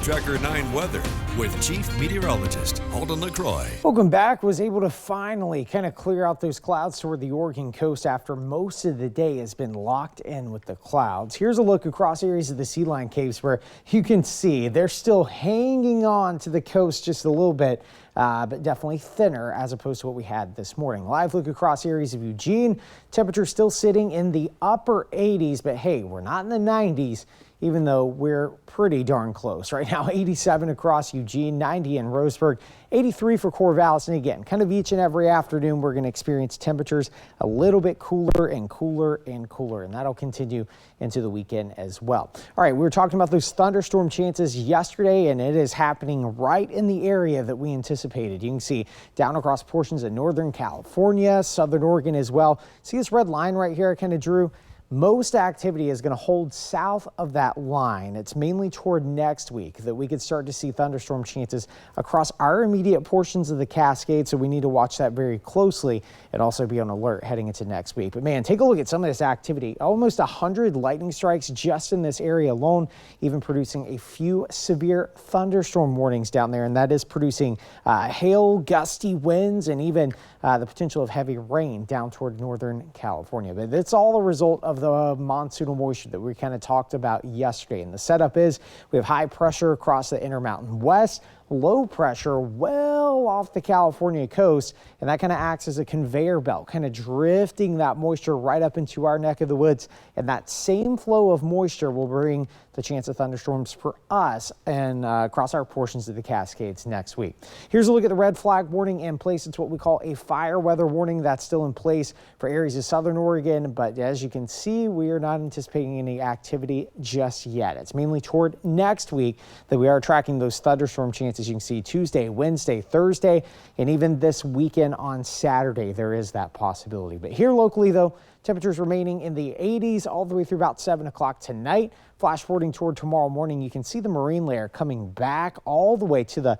Tracker 9 weather with Chief Meteorologist Alden LaCroix. Welcome back. Was able to finally kind of clear out those clouds toward the Oregon coast after most of the day has been locked in with the clouds. Here's a look across areas of the Sea Line Caves where you can see they're still hanging on to the coast just a little bit, but definitely thinner as opposed to what we had this morning. Live look across areas of Eugene. Temperature still sitting in the upper 80s, but hey, we're not in the 90s. Even though we're pretty darn close right now. 87 across Eugene, 90 in Roseburg, 83 for Corvallis. And again, kind of each and every afternoon, we're going to experience temperatures a little bit cooler and cooler and cooler. And that'll continue into the weekend as well. All right, we were talking about those thunderstorm chances yesterday, and it is happening right in the area that we anticipated. You can see down across portions of Northern California, Southern Oregon as well. See this red line right here I kind of drew? Most activity is going to hold south of that line. It's mainly toward next week that we could start to see thunderstorm chances across our immediate portions of the Cascades. So we need to watch that very closely and also be on alert heading into next week. But man, take a look at some of this activity. Almost 100 lightning strikes just in this area alone, even producing a few severe thunderstorm warnings down there. And that is producing hail, gusty winds, and even the potential of heavy rain down toward Northern California. But it's all a result of the monsoonal moisture that we kind of talked about yesterday. And the setup is we have high pressure across the Intermountain West, low pressure well off the California coast, and that kind of acts as a conveyor belt, kind of drifting that moisture right up into our neck of the woods. And that same flow of moisture will bring the chance of thunderstorms for us and across our portions of the Cascades next week. Here's a look at the red flag warning in place. It's what we call a fire weather warning that's still in place for areas of Southern Oregon. But as you can see, we are not anticipating any activity just yet. It's mainly toward next week that we are tracking those thunderstorm chances. You can see Tuesday, Wednesday, Thursday, and even this weekend on Saturday, there is that possibility. But here locally, though, temperatures remaining in the 80s all the way through about 7 o'clock tonight. Flash forwarding toward tomorrow morning, you can see the marine layer coming back all the way to the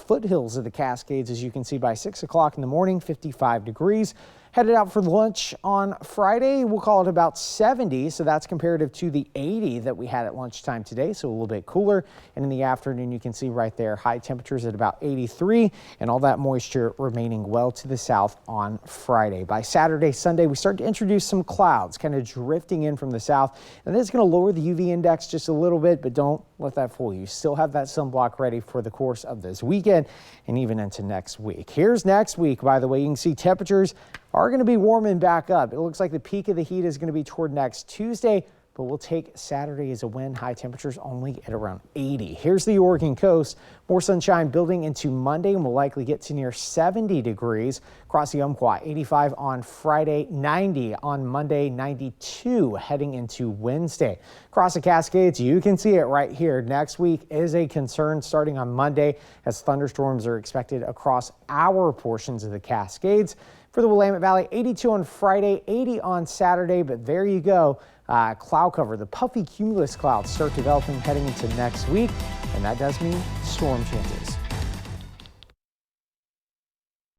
foothills of the Cascades. As you can see by 6 o'clock in the morning, 55 degrees. Headed out for lunch on Friday, we'll call it about 70, so that's comparative to the 80 that we had at lunchtime today, so a little bit cooler. And in the afternoon, you can see right there, high temperatures at about 83, and all that moisture remaining well to the south on Friday. By Saturday, Sunday, we start to introduce some clouds kind of drifting in from the south, and that's going to lower the UV index just a little bit, but don't let that fool you. Still have that sunblock ready for the course of this weekend and even into next week. Here's next week, by the way. You can see temperatures are going to be warming back up. It looks like the peak of the heat is going to be toward next Tuesday, but we'll take Saturday as a win. High temperatures only at around 80. Here's the Oregon coast. More sunshine building into Monday, and we'll likely get to near 70 degrees. Across the Umpqua, 85 on Friday, 90 on Monday, 92 heading into Wednesday. Across the Cascades, you can see it right here. Next week is a concern starting on Monday as thunderstorms are expected across our portions of the Cascades. For the Willamette Valley, 82 on Friday, 80 on Saturday, but there you go. Cloud cover, the puffy cumulus clouds start developing heading into next week, and that does mean storm chances.